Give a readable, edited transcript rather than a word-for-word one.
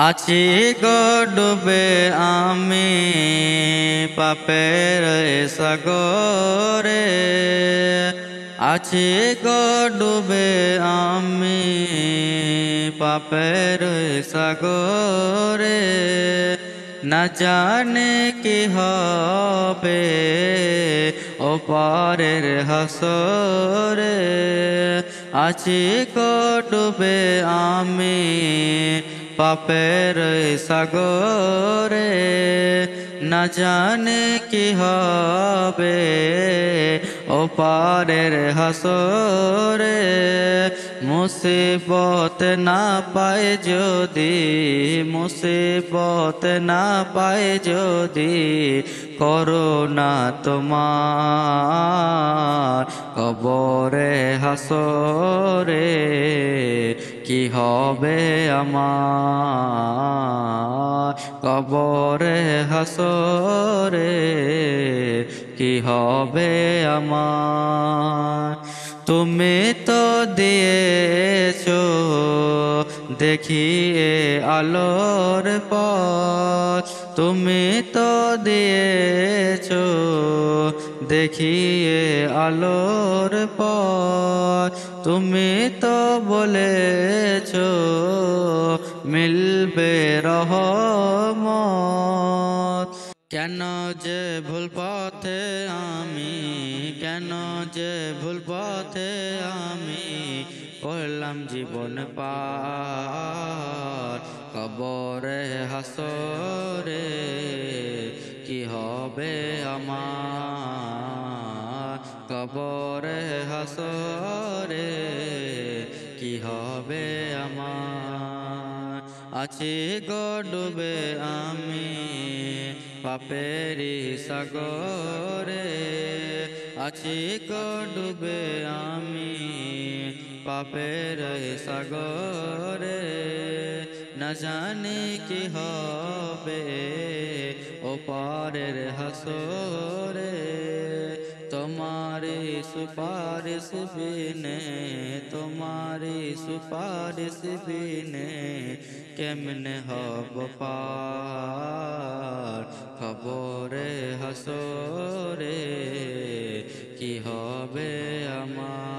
আছি গো ডুবে আমি পাপের সাগরে, আছি গো ডুবে আমি পাপের সাগরে। না জানে কি হবে ওপারের হাসরে, আছি গো ডুবে আমি পাপের সাগরে। না জানে কি হবে ওপারের হাসরে। মুসিবত না পায় যদি, মুসিবত না পায় যদি করুণা তোমার কবরে হাসরে। কি হবে আমার কবরে হাসরে, কি হবে আমার। তুমি তো দিয়েছো দেখিয়ে আলোর পথ, তুমি তো দিয়েছো দেখিয়ে আলোর পথ। তুমি তো বলেছো মিলবে রহমত। কেন যে ভুল পথে আমি, কেন যে ভুল পথে আমি করলাম জীবন পার কবরে হাসরে। কি হবে আমার কবরে হাসরে, কি হবে আমার। আছি গো ডুবে আমি পাপেরি সাগরে, আছি গো ডুবে আমি পাপের সাগরে। না জানি কি হবে ওপারের হাসরে। তোমারি সুপারিশ বিনে, তোমারি সুপারিশ বিনে কেমনে হব পার খবরে হাসরে। কি হবে আমার।